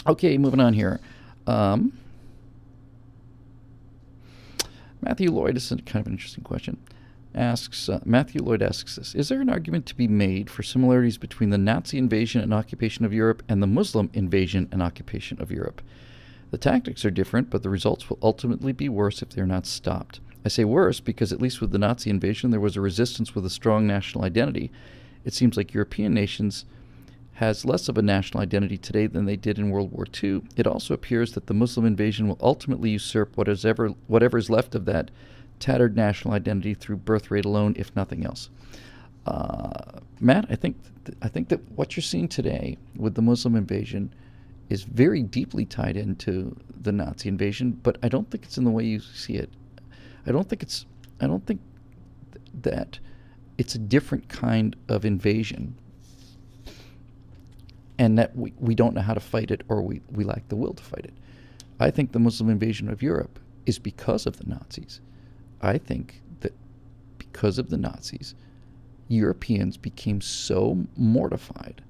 Okay, moving on here. Um, Matthew Lloyd, this is kind of an interesting question. Matthew Lloyd asks this: is there an argument to be made for similarities between the Nazi invasion and occupation of Europe and the Muslim invasion and occupation of Europe? The tactics are different, but the results will ultimately be worse if they are not stopped. I say worse because at least with the Nazi invasion there was a resistance with a strong national identity. It seems like European nations has less of a national identity today than they did in World War II. It also appears that the Muslim invasion will ultimately usurp whatever is left of that tattered national identity through birth rate alone, if nothing else. Matt, I think that what you're seeing today with the Muslim invasion is very deeply tied into the Nazi invasion, but I don't think it's in the way you see it. I don't think that it's a different kind of invasion, and that we don't know how to fight it, or we lack the will to fight it. I think the Muslim invasion of Europe is because of the Nazis. I think that because of the Nazis, Europeans became so mortified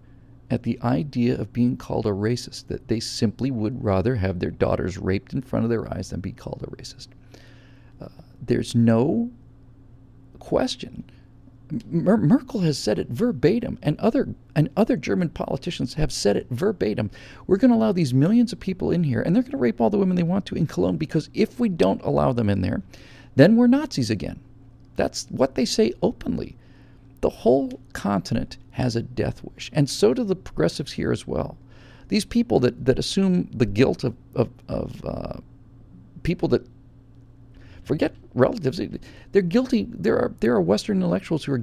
at the idea of being called a racist that they simply would rather have their daughters raped in front of their eyes than be called a racist. There's no question. Merkel has said it verbatim, and other German politicians have said it verbatim. We're going to allow these millions of people in here, and they're going to rape all the women they want to in Cologne, because if we don't allow them in there, then we're Nazis again. That's what they say openly. The whole continent has a death wish, and so do the progressives here as well. These people that assume the guilt of people that forget relatives, they're guilty. There are Western intellectuals who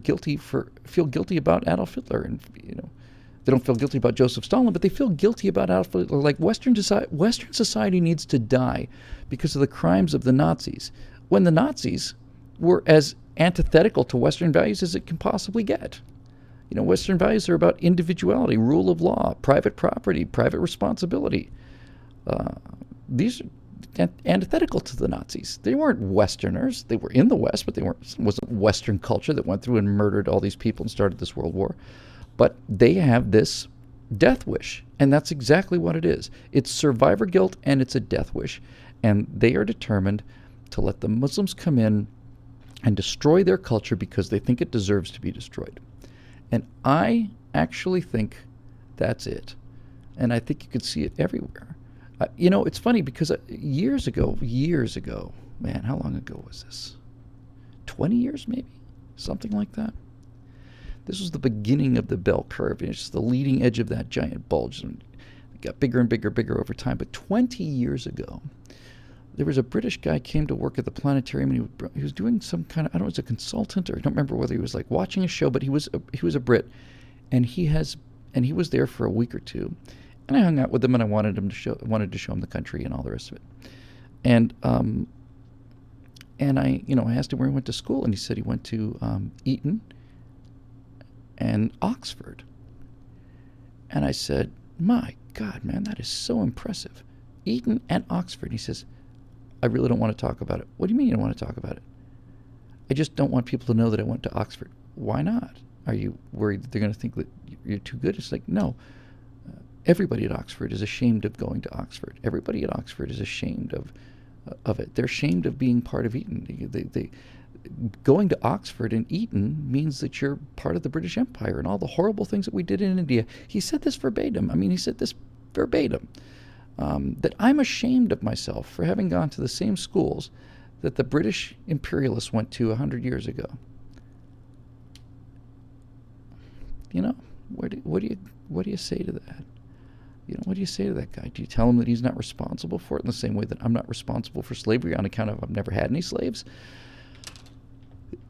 feel guilty about Adolf Hitler, and they don't feel guilty about Joseph Stalin, but they feel guilty about Adolf Hitler. Like Western society needs to die because of the crimes of the Nazis, when the Nazis were as antithetical to Western values as it can possibly get. Western values are about individuality, rule of law, private property, private responsibility. These are antithetical to the Nazis. They weren't Westerners. They were in the West, but it wasn't Western culture that went through and murdered all these people and started this world war. But they have this death wish, and that's exactly what it is. It's survivor guilt, and it's a death wish. And they are determined to let the Muslims come in and destroy their culture because they think it deserves to be destroyed. And I actually think that's it. And I think you could see it everywhere. It's funny because years ago, man, how long ago was this? 20 years maybe? Something like that. This was the beginning of the bell curve. It's just the leading edge of that giant bulge. And it got bigger and bigger over time. But 20 years ago, there was a British guy came to work at the planetarium, and he was doing some kind of, I don't know, as a consultant, or I don't remember whether he was like watching a show, but he was a Brit, and he was there for a week or two, and I hung out with him, and I wanted to show him the country and all the rest of it, and I asked him where he went to school, and he said he went to Eton and Oxford, and I said, my God, man, that is so impressive, Eton and Oxford. He says, I really don't want to talk about it. What do you mean you don't want to talk about it? I just don't want people to know that I went to Oxford. Why not? Are you worried that they're going to think that you're too good? It's like, no. Everybody at Oxford is ashamed of going to Oxford. Everybody at Oxford is ashamed of it. They're ashamed of being part of Eton. They going to Oxford and Eton means that you're part of the British Empire and all the horrible things that we did in India. He said this verbatim. That I'm ashamed of myself for having gone to the same schools that the British imperialists went to 100 years ago. What do you say to that? What do you say to that guy? Do you tell him that he's not responsible for it in the same way that I'm not responsible for slavery on account of I've never had any slaves?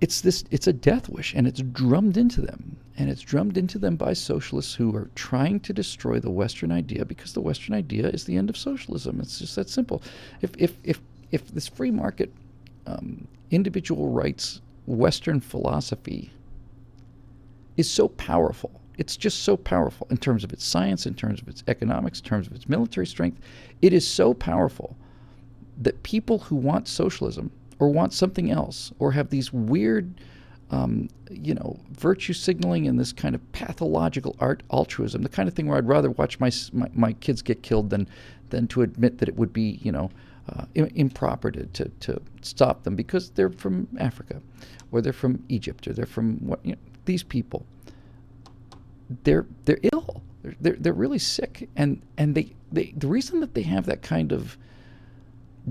It's a death wish, and it's drummed into them. And it's drummed into them by socialists who are trying to destroy the Western idea, because the Western idea is the end of socialism. It's just that simple. If this free market, individual rights, Western philosophy is so powerful, it's just so powerful in terms of its science, in terms of its economics, in terms of its military strength, it is so powerful that people who want socialism or want something else, or have these weird virtue signaling and this kind of pathological altruism, the kind of thing where I'd rather watch my kids get killed than to admit that it would be, improper to stop them because they're from Africa, or they're from Egypt, or they're from these people. They're ill. They're really sick, and they the reason that they have that kind of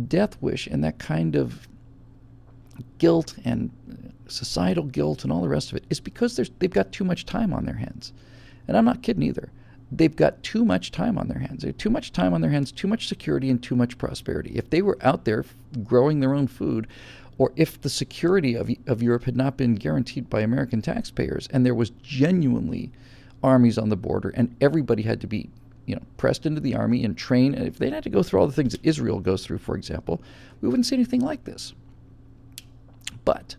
death wish and that kind of guilt and societal guilt and all the rest of it is because they've got too much time on their hands. And I'm not kidding either. They've got too much time on their hands. They have too much time on their hands, too much security, and too much prosperity. If they were out there growing their own food, or if the security of Europe had not been guaranteed by American taxpayers, and there was genuinely armies on the border, and everybody had to be pressed into the army and trained, and if they had to go through all the things that Israel goes through, for example, we wouldn't see anything like this. But,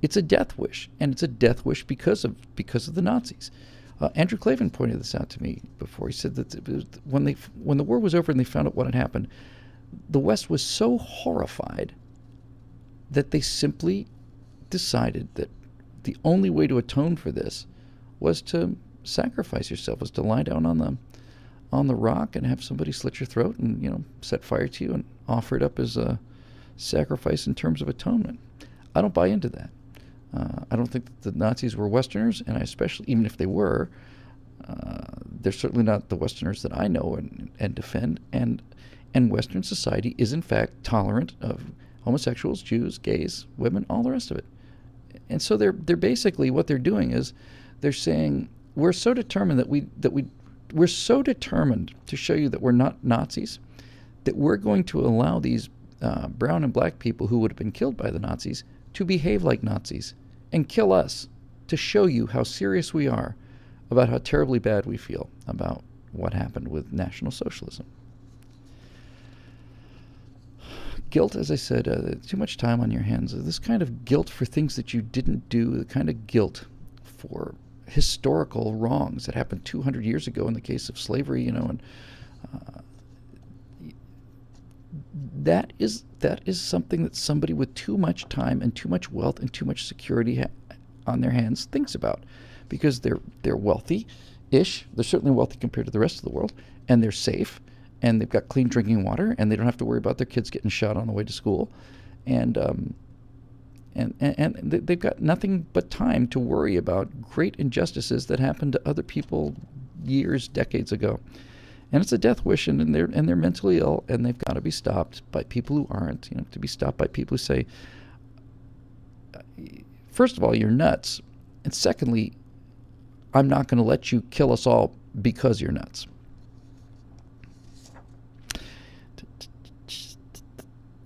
it's a death wish, and it's a death wish because of the Nazis. Andrew Klavan pointed this out to me before. He said that when the war was over and they found out what had happened, the West was so horrified that they simply decided that the only way to atone for this was to sacrifice yourself, was to lie down on the rock and have somebody slit your throat and set fire to you and offer it up as a sacrifice in terms of atonement. I don't buy into that. I don't think that the Nazis were Westerners, and I especially, even if they were, they're certainly not the Westerners that I know and defend. And Western society is in fact tolerant of homosexuals, Jews, gays, women, all the rest of it. And so they're basically, what they're doing is they're saying, we're so determined we're so determined to show you that we're not Nazis, that we're going to allow these brown and black people who would have been killed by the Nazis to behave like Nazis and kill us, to show you how serious we are about how terribly bad we feel about what happened with National Socialism. Guilt, as I said, too much time on your hands. This kind of guilt for things that you didn't do, the kind of guilt for historical wrongs that happened 200 years ago in the case of slavery, and that is something that somebody with too much time and too much wealth and too much security on their hands thinks about, because they're wealthy-ish. They're certainly wealthy compared to the rest of the world, and they're safe, and they've got clean drinking water, and they don't have to worry about their kids getting shot on the way to school, and they've got nothing but time to worry about great injustices that happened to other people years, decades ago. And it's a death wish, and they're mentally ill, and they've got to be stopped by people who aren't. To be stopped by people who say, first of all, you're nuts, and secondly, I'm not going to let you kill us all because you're nuts.